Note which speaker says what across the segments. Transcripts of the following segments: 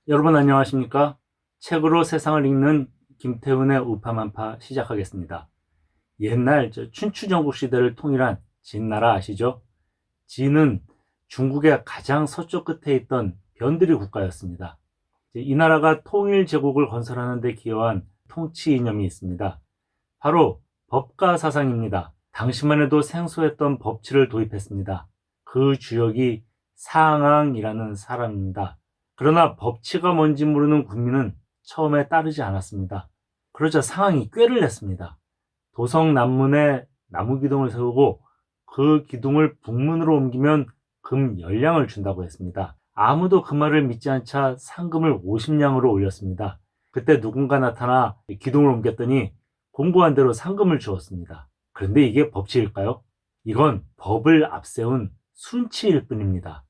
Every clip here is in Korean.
Speaker 1: 여러분 안녕하십니까? 책으로 세상을 읽는 김태훈의 우파만파 시작하겠습니다. 옛날 춘추전국 시대를 통일한 진나라 아시죠? 진은 중국의 가장 서쪽 끝에 있던 변두리 국가였습니다. 이 나라가 통일 제국을 건설하는 데 기여한 통치 이념이 있습니다. 바로 법가 사상입니다. 당시만 해도 생소했던 법치를 도입했습니다. 그 주역이 상앙이라는 사람입니다. 그러나 법치가 뭔지 모르는 국민은 처음에 따르지 않았습니다. 그러자 상황이 꾀를 냈습니다. 도성 남문에 나무 기둥을 세우고 그 기둥을 북문으로 옮기면 금 10량을 준다고 했습니다. 아무도 그 말을 믿지 않자 상금을 50량으로 올렸습니다. 그때 누군가 나타나 기둥을 옮겼더니 공고한 대로 상금을 주었습니다. 그런데 이게 법치일까요? 이건 법을 앞세운 순치일 뿐입니다.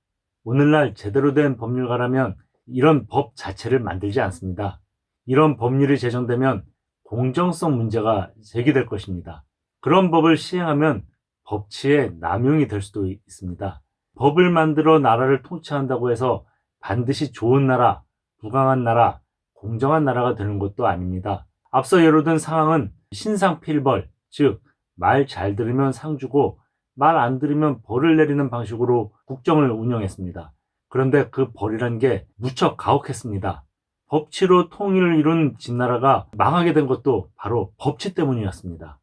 Speaker 1: 오늘날 제대로 된 법률가라면 이런 법 자체를 만들지 않습니다. 이런 법률이 제정되면 공정성 문제가 제기될 것입니다. 그런 법을 시행하면 법치의 남용이 될 수도 있습니다. 법을 만들어 나라를 통치한다고 해서 반드시 좋은 나라, 부강한 나라, 공정한 나라가 되는 것도 아닙니다. 앞서 예로 든 상황은 신상필벌, 즉 말 잘 들으면 상 주고 말 안 들으면 벌을 내리는 방식으로 국정을 운영했습니다. 그런데 그 벌이란 게 무척 가혹했습니다. 법치로 통일을 이룬 진나라가 망하게 된 것도 바로 법치 때문이었습니다.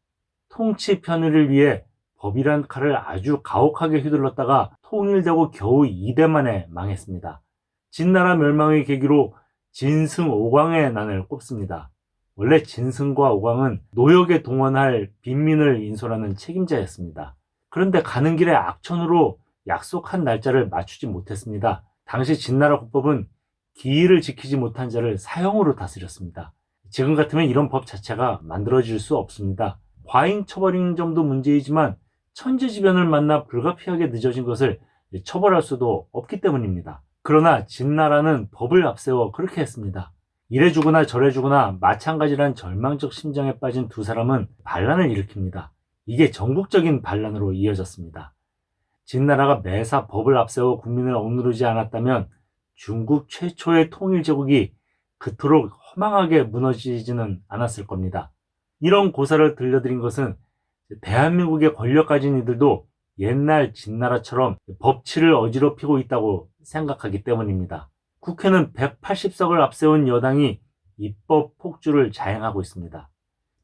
Speaker 1: 통치 편의를 위해 법이란 칼을 아주 가혹하게 휘둘렀다가 통일되고 겨우 2대 만에 망했습니다. 진나라 멸망의 계기로 진승 오광의 난을 꼽습니다. 원래 진승과 오광은 노역에 동원할 빈민을 인솔하는 책임자였습니다. 그런데 가는 길에 악천후로 약속한 날짜를 맞추지 못했습니다. 당시 진나라 국법은 기일을 지키지 못한 자를 사형으로 다스렸습니다. 지금 같으면 이런 법 자체가 만들어질 수 없습니다. 과잉 처벌인 점도 문제이지만 천재지변을 만나 불가피하게 늦어진 것을 처벌할 수도 없기 때문입니다. 그러나 진나라는 법을 앞세워 그렇게 했습니다. 이래 주거나 저래 주거나 마찬가지란 절망적 심정에 빠진 두 사람은 반란을 일으킵니다. 이게 전국적인 반란으로 이어졌습니다. 진나라가 매사 법을 앞세워 국민을 억누르지 않았다면 중국 최초의 통일 제국이 그토록 허망하게 무너지지는 않았을 겁니다. 이런 고사를 들려드린 것은 대한민국의 권력 가진 이들도 옛날 진나라처럼 법치를 어지럽히고 있다고 생각하기 때문입니다. 국회는 180석을 앞세운 여당이 입법 폭주를 자행하고 있습니다.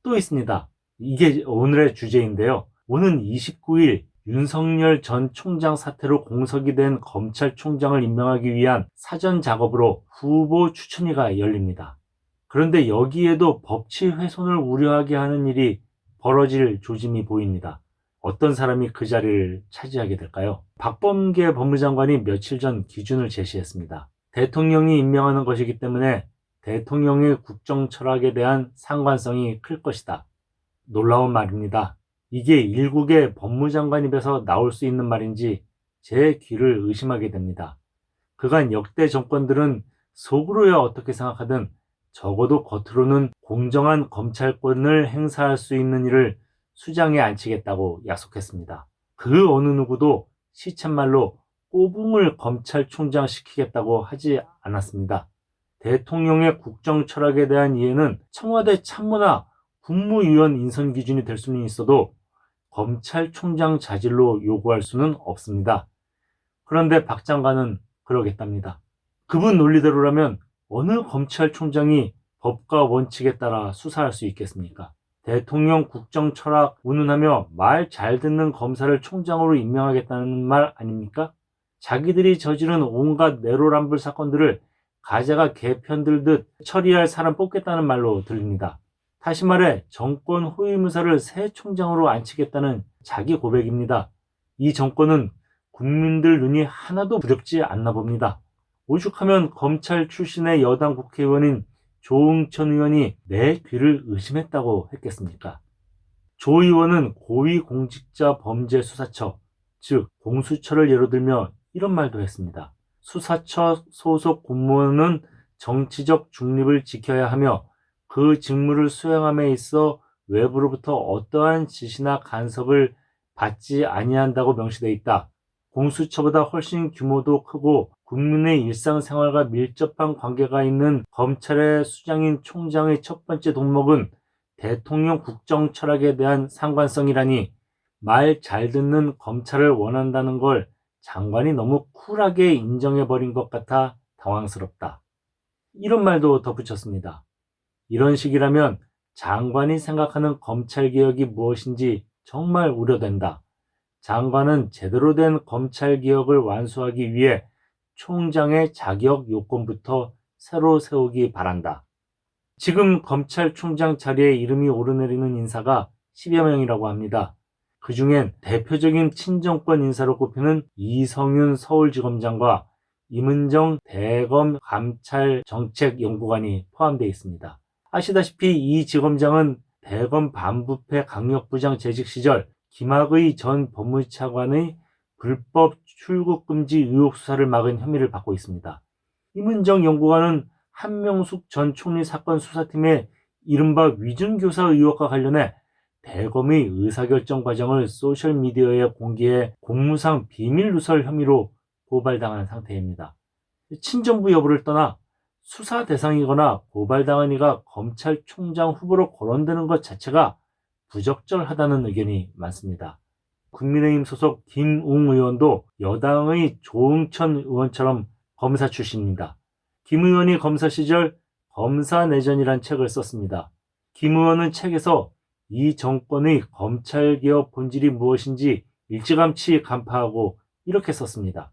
Speaker 1: 또 있습니다. 이게 오늘의 주제인데요. 오는 29일 윤석열 전 총장 사태로 공석이 된 검찰총장을 임명하기 위한 사전 작업으로 후보 추천위가 열립니다. 그런데 여기에도 법치 훼손을 우려하게 하는 일이 벌어질 조짐이 보입니다. 어떤 사람이 그 자리를 차지하게 될까요? 박범계 법무장관이 며칠 전 기준을 제시했습니다. 대통령이 임명하는 것이기 때문에 대통령의 국정 철학에 대한 상관성이 클 것이다. 놀라운 말입니다. 이게 일국의 법무장관 입에서 나올 수 있는 말인지 제 귀를 의심하게 됩니다. 그간 역대 정권들은 속으로야 어떻게 생각하든 적어도 겉으로는 공정한 검찰권을 행사할 수 있는 일을 수장에 앉히겠다고 약속했습니다. 그 어느 누구도 시쳇말로 꼬붕을 검찰총장 시키겠다고 하지 않았습니다. 대통령의 국정 철학에 대한 이해는 청와대 참모나 국무위원 인선 기준이 될 수는 있어도 검찰총장 자질로 요구할 수는 없습니다. 그런데 박 장관은 그러겠답니다. 그분 논리대로라면 어느 검찰총장이 법과 원칙에 따라 수사할 수 있겠습니까? 대통령 국정 철학 운운하며 말 잘 듣는 검사를 총장으로 임명하겠다는 말 아닙니까? 자기들이 저지른 온갖 내로남불 사건들을 가재가 개 편들듯 처리할 사람 뽑겠다는 말로 들립니다. 다시 말해 정권 호위무사를 새 총장으로 앉히겠다는 자기 고백입니다. 이 정권은 국민들 눈이 하나도 부럽지 않나 봅니다. 오죽하면 검찰 출신의 여당 국회의원인 조응천 의원이 내 귀를 의심했다고 했겠습니까? 조 의원은 고위공직자범죄수사처, 즉 공수처를 예로 들며 이런 말도 했습니다. 수사처 소속 공무원은 정치적 중립을 지켜야 하며 그 직무를 수행함에 있어 외부로부터 어떠한 지시나 간섭을 받지 아니한다고 명시되어 있다. 공수처보다 훨씬 규모도 크고 국민의 일상생활과 밀접한 관계가 있는 검찰의 수장인 총장의 첫 번째 덕목은 대통령 국정 철학에 대한 상관성이라니, 말 잘 듣는 검찰을 원한다는 걸 장관이 너무 쿨하게 인정해버린 것 같아 당황스럽다. 이런 말도 덧붙였습니다. 이런 식이라면 장관이 생각하는 검찰개혁이 무엇인지 정말 우려된다. 장관은 제대로 된 검찰개혁을 완수하기 위해 총장의 자격 요건부터 새로 세우기 바란다. 지금 검찰총장 자리에 이름이 오르내리는 인사가 10여 명이라고 합니다. 그 중엔 대표적인 친정권 인사로 꼽히는 이성윤 서울지검장과 임은정 대검 감찰정책연구관이 포함되어 있습니다. 아시다시피 이 지검장은 대검 반부패 강력부장 재직 시절 김학의 전 법무차관의 불법 출국 금지 의혹 수사를 막은 혐의를 받고 있습니다. 임은정 연구관은 한명숙 전 총리 사건 수사팀의 이른바 위준교사 의혹과 관련해 대검의 의사결정 과정을 소셜미디어에 공개해 공무상 비밀 누설 혐의로 고발당한 상태입니다. 친정부 여부를 떠나 수사 대상이거나 고발당한 이가 검찰총장 후보로 거론되는 것 자체가 부적절하다는 의견이 많습니다. 국민의힘 소속 김웅 의원도 여당의 조응천 의원처럼 검사 출신입니다. 김 의원이 검사 시절 검사내전이란 책을 썼습니다. 김 의원은 책에서 이 정권의 검찰개혁 본질이 무엇인지 일찌감치 간파하고 이렇게 썼습니다.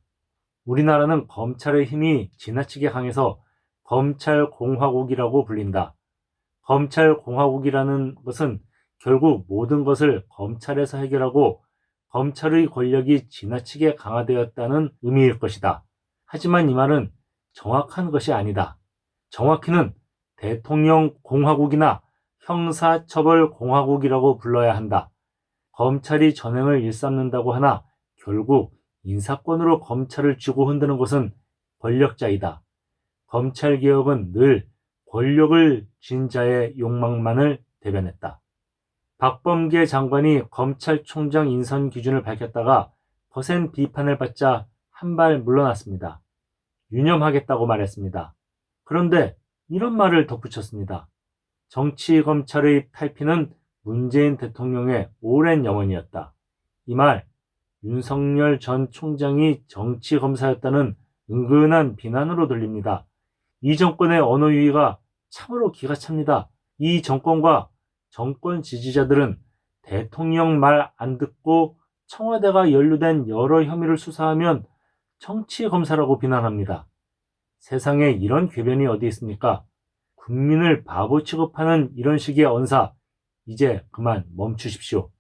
Speaker 1: 우리나라는 검찰의 힘이 지나치게 강해서 검찰공화국이라고 불린다. 검찰공화국이라는 것은 결국 모든 것을 검찰에서 해결하고 검찰의 권력이 지나치게 강화되었다는 의미일 것이다. 하지만 이 말은 정확한 것이 아니다. 정확히는 대통령 공화국이나 형사처벌 공화국이라고 불러야 한다. 검찰이 전횡을 일삼는다고 하나 결국 인사권으로 검찰을 쥐고 흔드는 것은 권력자이다. 검찰개혁은 늘 권력을 쥔 자의 욕망만을 대변했다. 박범계 장관이 검찰총장 인선 기준을 밝혔다가 거센 비판을 받자 한 발 물러났습니다. 유념하겠다고 말했습니다. 그런데 이런 말을 덧붙였습니다. 정치 검찰의 탈피는 문재인 대통령의 오랜 염원이었다. 이 말, 윤석열 전 총장이 정치 검사였다는 은근한 비난으로 들립니다. 이 정권의 언어 유희가 참으로 기가 찹니다. 이 정권과 정권 지지자들은 대통령 말 안 듣고 청와대가 연루된 여러 혐의를 수사하면 정치 검사라고 비난합니다. 세상에 이런 궤변이 어디 있습니까? 국민을 바보 취급하는 이런 식의 언사, 이제 그만 멈추십시오.